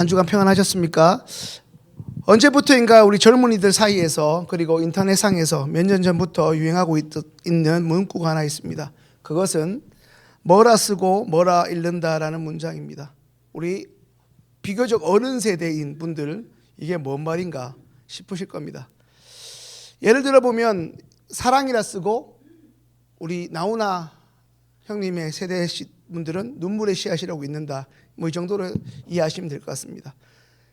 한 주간 평안하셨습니까? 언제부터인가 우리 젊은이들 사이에서 그리고 인터넷상에서 몇 년 전부터 유행하고 있는 문구가 하나 있습니다. 그것은 뭐라 쓰고 뭐라 읽는다라는 문장입니다. 우리 비교적 어른 세대인 분들 이게 뭔 말인가 싶으실 겁니다. 예를 들어 보면 사랑이라 쓰고 우리 나훈아 형님의 세대 분들은 눈물의 씨앗이라고 읽는다. 뭐 이 정도로 이해하시면 될 것 같습니다.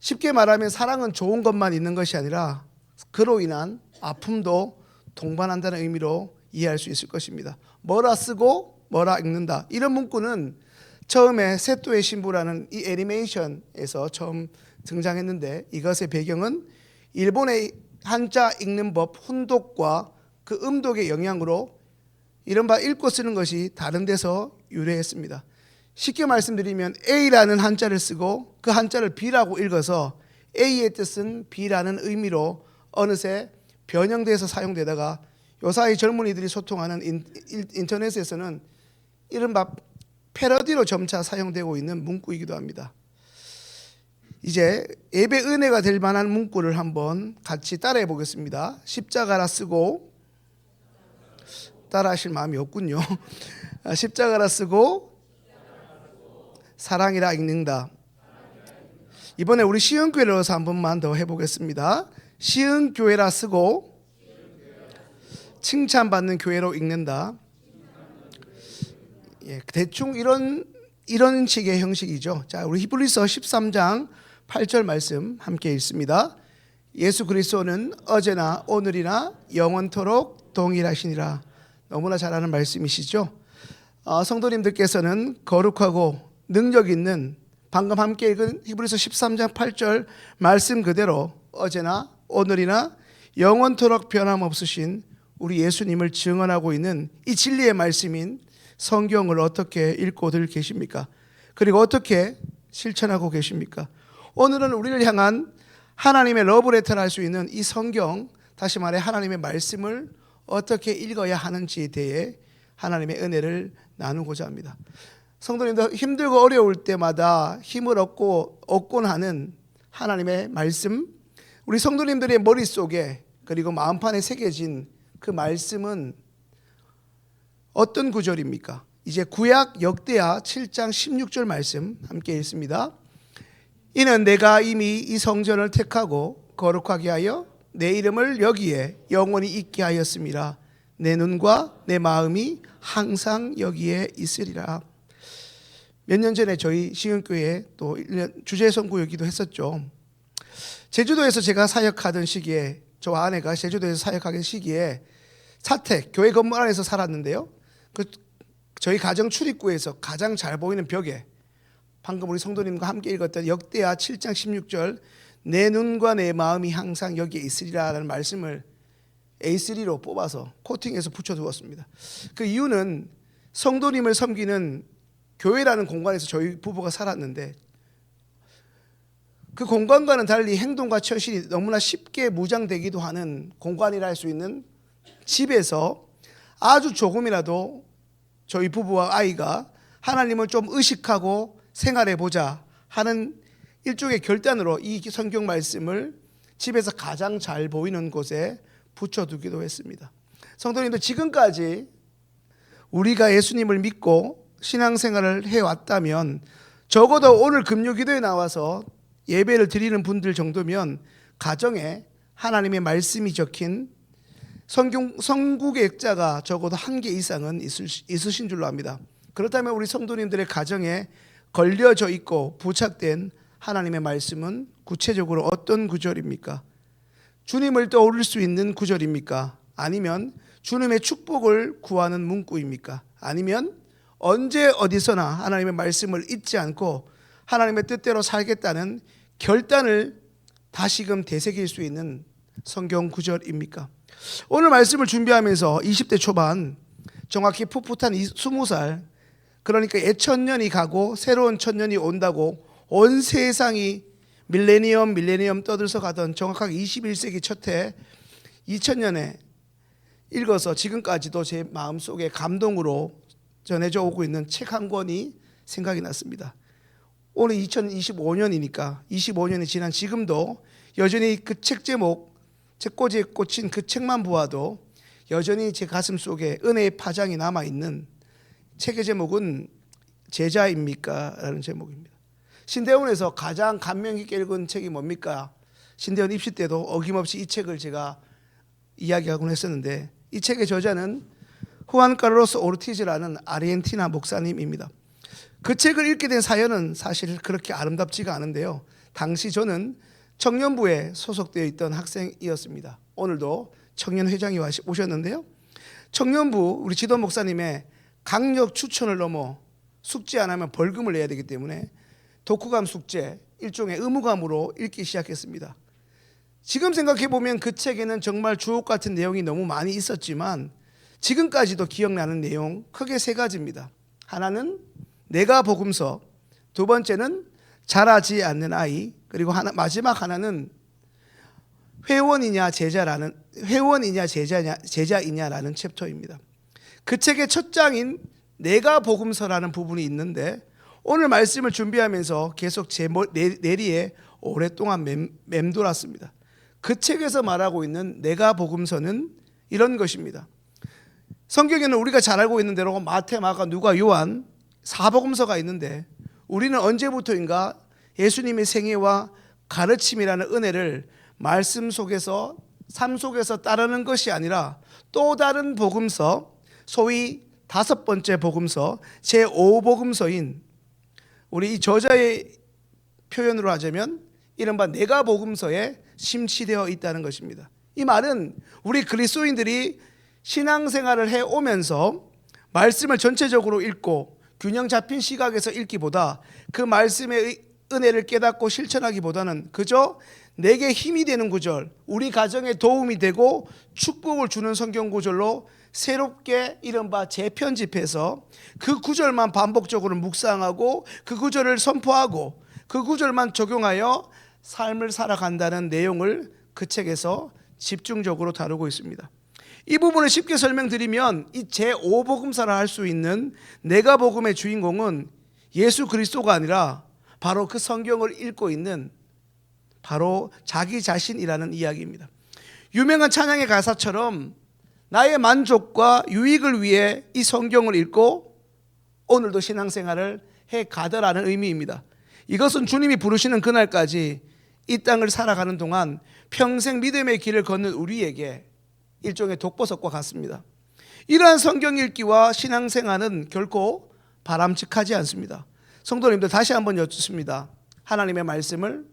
쉽게 말하면 사랑은 좋은 것만 있는 것이 아니라 그로 인한 아픔도 동반한다는 의미로 이해할 수 있을 것입니다. 뭐라 쓰고 뭐라 읽는다. 이런 문구는 처음에 세토의 신부라는 이 애니메이션에서 처음 등장했는데 이것의 배경은 일본의 한자 읽는 법 훈독과 그 음독의 영향으로 이른바 읽고 쓰는 것이 다른 데서 유래했습니다. 쉽게 말씀드리면 A라는 한자를 쓰고 그 한자를 B라고 읽어서 A의 뜻은 B라는 의미로 어느새 변형돼서 사용되다가 요사이 젊은이들이 소통하는 인터넷에서는 이른바 패러디로 점차 사용되고 있는 문구이기도 합니다. 이제 예배 은혜가 될 만한 문구를 한번 같이 따라해 보겠습니다. 십자가라 쓰고 따라하실 마음이 없군요. 십자가라 쓰고 사랑이라 읽는다. 이번에 우리 시흥교회를 넣어서 한 번만 더 해보겠습니다. 시흥교회라 쓰고 칭찬받는 교회로 읽는다. 예, 대충 이런 식의 형식이죠. 자, 우리 히브리서 13장 8절 말씀 함께 읽습니다. 예수 그리스도는 어제나 오늘이나 영원토록 동일하시니라. 너무나 잘 아는 말씀이시죠. 성도님들께서는 거룩하고 능력 있는 방금 함께 읽은 히브리서 13장 8절 말씀 그대로 어제나 오늘이나 영원토록 변함없으신 우리 예수님을 증언하고 있는 이 진리의 말씀인 성경을 어떻게 읽고들 계십니까? 그리고 어떻게 실천하고 계십니까? 오늘은 우리를 향한 하나님의 러브레터를 할 수 있는 이 성경, 다시 말해 하나님의 말씀을 어떻게 읽어야 하는지에 대해 하나님의 은혜를 나누고자 합니다. 성도님들 힘들고 어려울 때마다 힘을 얻곤 하는 하나님의 말씀, 우리 성도님들의 머릿속에 그리고 마음판에 새겨진 그 말씀은 어떤 구절입니까? 이제 구약 역대하 7장 16절 말씀 함께 읽습니다. 이는 내가 이미 이 성전을 택하고 거룩하게 하여 내 이름을 여기에 영원히 있게 하였음이라. 내 눈과 내 마음이 항상 여기에 있으리라. 몇 년 전에 저희 시흥교회에 또 1년 주제 선구였기도 했었죠. 제주도에서 제가 사역하던 시기에 저와 아내가 제주도에서 사역하던 시기에 사택 교회 건물 안에서 살았는데요. 저희 가정 출입구에서 가장 잘 보이는 벽에 방금 우리 성도님과 함께 읽었던 역대하 7장 16절 내 눈과 내 마음이 항상 여기에 있으리라는 말씀을 A3로 뽑아서 코팅해서 붙여두었습니다. 그 이유는 성도님을 섬기는 교회라는 공간에서 저희 부부가 살았는데 그 공간과는 달리 행동과 처신이 너무나 쉽게 무장되기도 하는 공간이라 할 수 있는 집에서 아주 조금이라도 저희 부부와 아이가 하나님을 좀 의식하고 생활해보자 하는 일종의 결단으로 이 성경 말씀을 집에서 가장 잘 보이는 곳에 붙여두기도 했습니다. 성도님들 지금까지 우리가 예수님을 믿고 신앙생활을 해왔다면 적어도 오늘 금요기도에 나와서 예배를 드리는 분들 정도면 가정에 하나님의 말씀이 적힌 성국의 액자가 적어도 1개 이상은 있으신 줄로 압니다. 그렇다면 우리 성도님들의 가정에 걸려져 있고 부착된 하나님의 말씀은 구체적으로 어떤 구절입니까? 주님을 떠올릴 수 있는 구절입니까? 아니면 주님의 축복을 구하는 문구입니까? 아니면 언제 어디서나 하나님의 말씀을 잊지 않고 하나님의 뜻대로 살겠다는 결단을 다시금 되새길 수 있는 성경 구절입니까? 오늘 말씀을 준비하면서 20대 초반 정확히 풋풋한 20살 그러니까 예천년이 가고 새로운 천년이 온다고 온 세상이 밀레니엄 떠들서 가던 정확하게 21세기 첫해 2000년에 읽어서 지금까지도 제 마음속에 감동으로 전해져 오고 있는 책 한 권이 생각이 났습니다. 오늘 2025년이니까 25년이 지난 지금도 여전히 그 책 제목, 책꽂이에 꽂힌 그 책만 보아도 여전히 제 가슴 속에 은혜의 파장이 남아있는 책의 제목은 제자입니까? 라는 제목입니다. 신대원에서 가장 감명 깊게 읽은 책이 뭡니까? 신대원 입시 때도 어김없이 이 책을 제가 이야기하곤 했었는데, 이 책의 저자는 후안 카를로스 오르티즈라는 아르헨티나 목사님입니다. 그 책을 읽게 된 사연은 사실 그렇게 아름답지가 않은데요, 당시 저는 청년부에 소속되어 있던 학생이었습니다. 오늘도 청년회장이 오셨는데요, 청년부 우리 지도 목사님의 강력 추천을 넘어 숙제 안 하면 벌금을 내야 되기 때문에 독후감 숙제, 일종의 의무감으로 읽기 시작했습니다. 지금 생각해보면 그 책에는 정말 주옥 같은 내용이 너무 많이 있었지만 지금까지도 기억나는 내용 크게 세 가지입니다. 하나는 내가 복음서, 두 번째는 자라지 않는 아이, 그리고 마지막 하나는 회원이냐 제자이냐라는 챕터입니다. 그 책의 첫 장인 내가 복음서라는 부분이 있는데, 오늘 말씀을 준비하면서 계속 제 내리에 오랫동안 맴돌았습니다. 그 책에서 말하고 있는 내가 복음서는 이런 것입니다. 성경에는 우리가 잘 알고 있는 대로 마태, 마가, 누가, 요한 사복음서가 있는데, 우리는 언제부터인가 예수님의 생애와 가르침이라는 은혜를 말씀 속에서, 삶 속에서 따르는 것이 아니라 또 다른 복음서, 소위 다섯 번째 복음서, 제5복음서인 우리 이 저자의 표현으로 하자면 이른바 내가 복음서에 심취되어 있다는 것입니다. 이 말은 우리 그리스도인들이 신앙생활을 해오면서 말씀을 전체적으로 읽고 균형 잡힌 시각에서 읽기보다 그 말씀의 은혜를 깨닫고 실천하기보다는 그저 내게 힘이 되는 구절, 우리 가정에 도움이 되고 축복을 주는 성경 구절로 새롭게 이른바 재편집해서 그 구절만 반복적으로 묵상하고 그 구절을 선포하고 그 구절만 적용하여 삶을 살아간다는 내용을 그 책에서 집중적으로 다루고 있습니다. 이 부분을 쉽게 설명드리면 이 제5복음사를 할 수 있는 내가 복음의 주인공은 예수 그리스도가 아니라 바로 그 성경을 읽고 있는 바로 자기 자신이라는 이야기입니다. 유명한 찬양의 가사처럼 나의 만족과 유익을 위해 이 성경을 읽고 오늘도 신앙생활을 해 가더라는 의미입니다. 이것은 주님이 부르시는 그날까지 이 땅을 살아가는 동안 평생 믿음의 길을 걷는 우리에게 일종의 독보석과 같습니다. 이러한 성경 읽기와 신앙생활은 결코 바람직하지 않습니다. 성도님들, 다시 한번 여쭙습니다. 하나님의 말씀을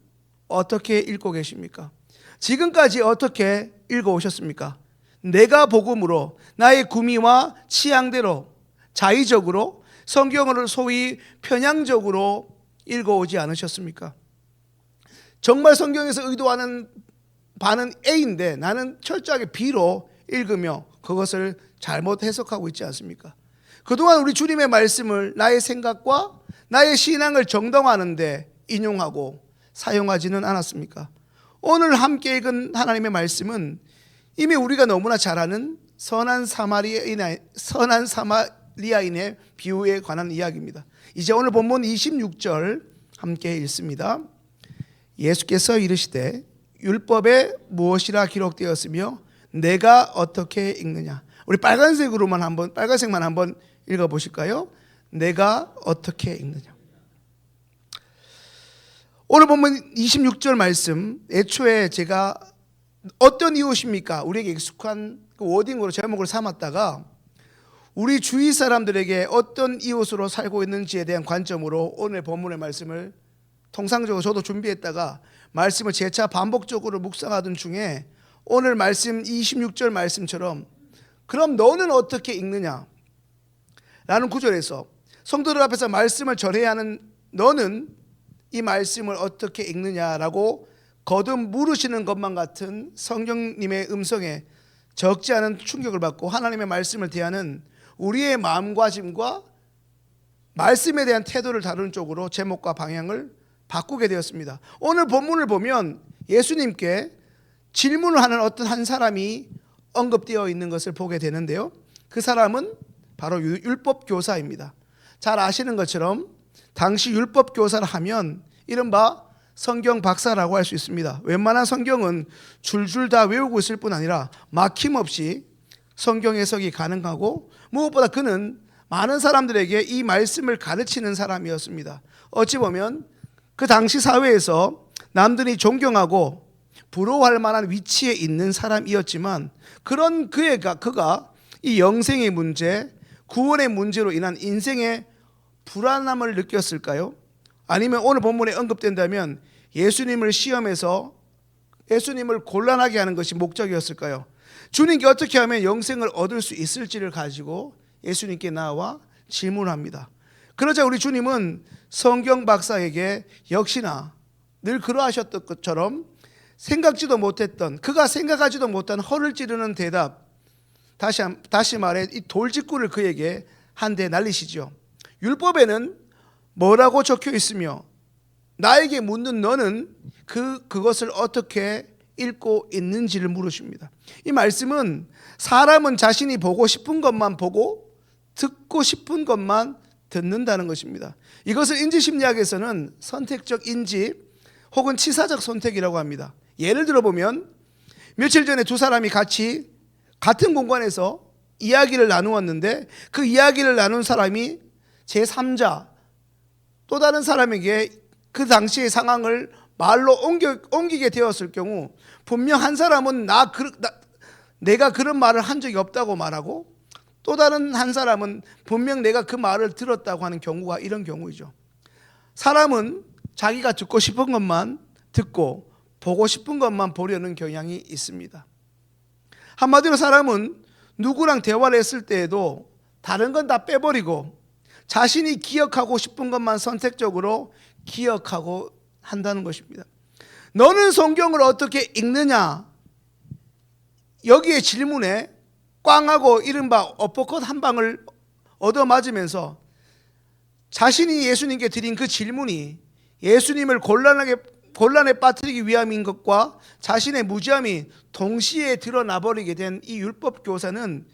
어떻게 읽고 계십니까? 지금까지 어떻게 읽어오셨습니까? 내가 복음으로 나의 구미와 취향대로 자의적으로 성경을 소위 편향적으로 읽어오지 않으셨습니까? 정말 성경에서 의도하는 바는 A인데 나는 철저하게 B로 읽으며 그것을 잘못 해석하고 있지 않습니까? 그동안 우리 주님의 말씀을 나의 생각과 나의 신앙을 정당화하는데 인용하고 사용하지는 않았습니까? 오늘 함께 읽은 하나님의 말씀은 이미 우리가 너무나 잘 아는 선한 사마리아인의 비유에 관한 이야기입니다. 이제 오늘 본문 26절 함께 읽습니다. 예수께서 이르시되 율법에 무엇이라 기록되었으며 내가 어떻게 읽느냐. 우리 빨간색만 한번 읽어 보실까요? 내가 어떻게 읽느냐. 오늘 본문 26절 말씀, 애초에 제가 어떤 이웃입니까? 우리에게 익숙한 그 워딩으로 제목을 삼았다가 우리 주위 사람들에게 어떤 이웃으로 살고 있는지에 대한 관점으로 오늘 본문의 말씀을 통상적으로 저도 준비했다가 말씀을 재차 반복적으로 묵상하던 중에 오늘 말씀 26절 말씀처럼 그럼 너는 어떻게 읽느냐 라는 구절에서 성도들 앞에서 말씀을 전해야 하는 너는 이 말씀을 어떻게 읽느냐라고 거듭 물으시는 것만 같은 성령님의 음성에 적지 않은 충격을 받고 하나님의 말씀을 대하는 우리의 마음가짐과 말씀에 대한 태도를 다루는 쪽으로 제목과 방향을 바꾸게 되었습니다. 오늘 본문을 보면 예수님께 질문을 하는 어떤 한 사람이 언급되어 있는 것을 보게 되는데요, 그 사람은 바로 율법 교사입니다. 잘 아시는 것처럼 당시 율법 교사를 하면 이른바 성경 박사라고 할 수 있습니다. 웬만한 성경은 줄줄 다 외우고 있을 뿐 아니라 막힘없이 성경 해석이 가능하고, 무엇보다 그는 많은 사람들에게 이 말씀을 가르치는 사람이었습니다. 어찌 보면 그 당시 사회에서 남들이 존경하고 부러워할 만한 위치에 있는 사람이었지만, 그런 그가 이 영생의 문제, 구원의 문제로 인한 인생의 불안함을 느꼈을까요? 아니면 오늘 본문에 언급된다면 예수님을 시험해서 예수님을 곤란하게 하는 것이 목적이었을까요? 주님께 어떻게 하면 영생을 얻을 수 있을지를 가지고 예수님께 나와 질문합니다. 그러자 우리 주님은 성경 박사에게 역시나 늘 그러하셨던 것처럼 생각지도 못했던, 그가 생각하지도 못한 허를 찌르는 대답, 다시 말해 이 돌직구를 그에게 한 대 날리시죠. 율법에는 뭐라고 적혀 있으며 나에게 묻는 너는 그것을 어떻게 읽고 있는지를 물으십니다. 이 말씀은 사람은 자신이 보고 싶은 것만 보고 듣고 싶은 것만 듣는다는 것입니다. 이것을 인지심리학에서는 선택적 인지 혹은 치사적 선택이라고 합니다. 예를 들어 보면 며칠 전에 두 사람이 같은 공간에서 이야기를 나누었는데, 그 이야기를 나눈 사람이 제3자 또 다른 사람에게 그 당시의 상황을 말로 옮기게 되었을 경우, 분명 한 사람은 내가 그런 말을 한 적이 없다고 말하고, 또 다른 한 사람은 분명 내가 그 말을 들었다고 하는 경우가 이런 경우이죠. 사람은 자기가 듣고 싶은 것만 듣고 보고 싶은 것만 보려는 경향이 있습니다. 한마디로 사람은 누구랑 대화를 했을 때에도 다른 건 다 빼버리고 자신이 기억하고 싶은 것만 선택적으로 기억하고 한다는 것입니다. 너는 성경을 어떻게 읽느냐? 여기에 질문에 꽝하고 이른바 어퍼컷 한 방을 얻어맞으면서 자신이 예수님께 드린 그 질문이 예수님을 곤란에 빠뜨리기 위함인 것과 자신의 무지함이 동시에 드러나 버리게 된 이 율법 교사는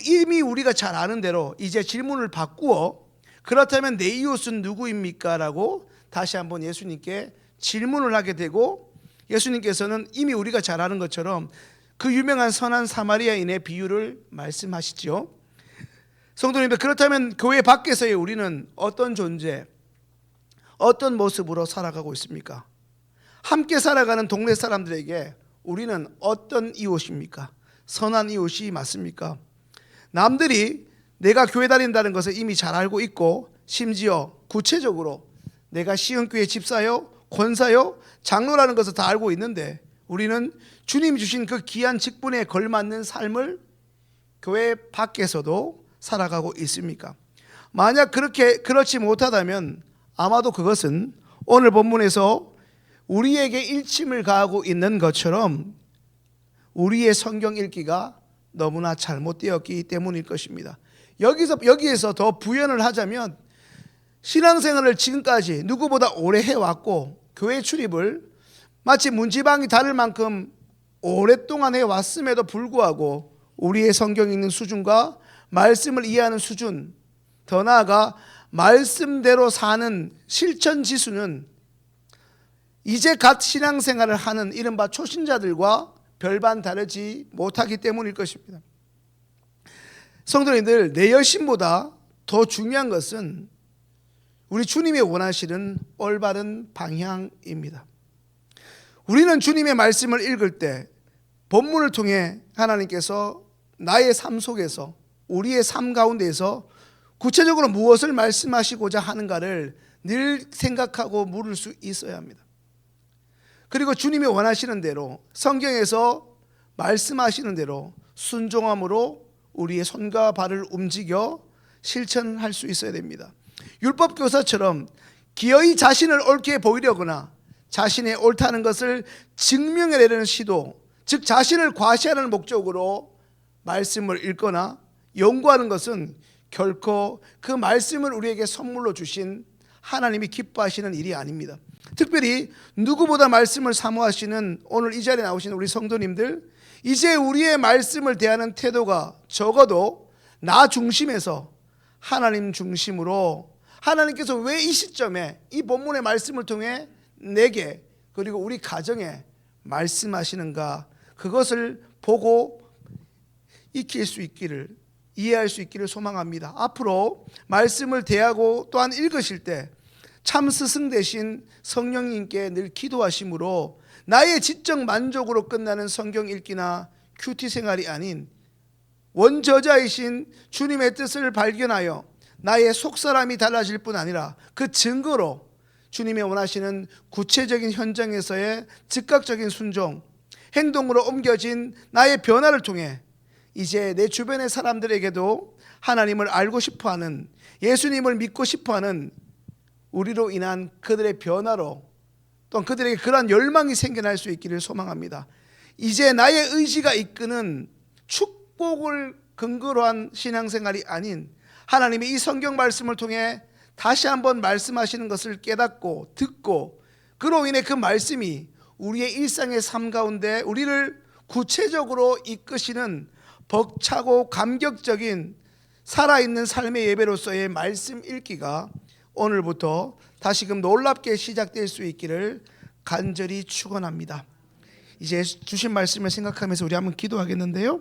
이미 우리가 잘 아는 대로 이제 질문을 바꾸어 그렇다면 내 이웃은 누구입니까? 라고 다시 한번 예수님께 질문을 하게 되고, 예수님께서는 이미 우리가 잘 아는 것처럼 그 유명한 선한 사마리아인의 비유를 말씀하시죠. 성도님들, 그렇다면 교회 밖에서의 우리는 어떤 존재, 어떤 모습으로 살아가고 있습니까? 함께 살아가는 동네 사람들에게 우리는 어떤 이웃입니까? 선한 이웃이 맞습니까? 남들이 내가 교회 다닌다는 것을 이미 잘 알고 있고, 심지어 구체적으로 내가 시흥교회 집사요, 권사요, 장로라는 것을 다 알고 있는데, 우리는 주님 주신 그 귀한 직분에 걸맞는 삶을 교회 밖에서도 살아가고 있습니까? 만약 그렇지 못하다면 아마도 그것은 오늘 본문에서 우리에게 일침을 가하고 있는 것처럼 우리의 성경 읽기가 너무나 잘못되었기 때문일 것입니다. 여기에서 더 부연을 하자면, 신앙생활을 지금까지 누구보다 오래 해왔고 교회 출입을 마치 문지방이 다를 만큼 오랫동안 해왔음에도 불구하고 우리의 성경 읽는 수준과 말씀을 이해하는 수준, 더 나아가 말씀대로 사는 실천 지수는 이제 갓 신앙생활을 하는 이른바 초신자들과 별반 다르지 못하기 때문일 것입니다. 성도님들, 내 열심보다 더 중요한 것은 우리 주님이 원하시는 올바른 방향입니다. 우리는 주님의 말씀을 읽을 때 본문을 통해 하나님께서 나의 삶 속에서, 우리의 삶 가운데에서 구체적으로 무엇을 말씀하시고자 하는가를 늘 생각하고 물을 수 있어야 합니다. 그리고 주님이 원하시는 대로, 성경에서 말씀하시는 대로 순종함으로 우리의 손과 발을 움직여 실천할 수 있어야 됩니다. 율법 교사처럼 기어이 자신을 옳게 보이려거나 자신의 옳다는 것을 증명해내려는 시도, 즉 자신을 과시하는 목적으로 말씀을 읽거나 연구하는 것은 결코 그 말씀을 우리에게 선물로 주신 하나님이 기뻐하시는 일이 아닙니다. 특별히 누구보다 말씀을 사모하시는 오늘 이 자리에 나오신 우리 성도님들, 이제 우리의 말씀을 대하는 태도가 적어도 나 중심에서 하나님 중심으로, 하나님께서 왜 이 시점에 이 본문의 말씀을 통해 내게 그리고 우리 가정에 말씀하시는가, 그것을 보고 익힐 수 있기를, 이해할 수 있기를 소망합니다. 앞으로 말씀을 대하고 또한 읽으실 때 참 스승 되신 성령님께 늘 기도하심으로 나의 지적 만족으로 끝나는 성경 읽기나 큐티 생활이 아닌 원저자이신 주님의 뜻을 발견하여 나의 속사람이 달라질 뿐 아니라 그 증거로 주님이 원하시는 구체적인 현장에서의 즉각적인 순종, 행동으로 옮겨진 나의 변화를 통해 이제 내 주변의 사람들에게도 하나님을 알고 싶어하는, 예수님을 믿고 싶어하는 우리로 인한 그들의 변화로, 또한 그들에게 그러한 열망이 생겨날 수 있기를 소망합니다. 이제 나의 의지가 이끄는 축복을 근거로 한 신앙생활이 아닌 하나님이 이 성경 말씀을 통해 다시 한번 말씀하시는 것을 깨닫고 듣고, 그로 인해 그 말씀이 우리의 일상의 삶 가운데 우리를 구체적으로 이끄시는 벅차고 감격적인 살아있는 삶의 예배로서의 말씀 읽기가 오늘부터 다시금 놀랍게 시작될 수 있기를 간절히 축원합니다. 이제 주신 말씀을 생각하면서 우리 한번 기도하겠는데요.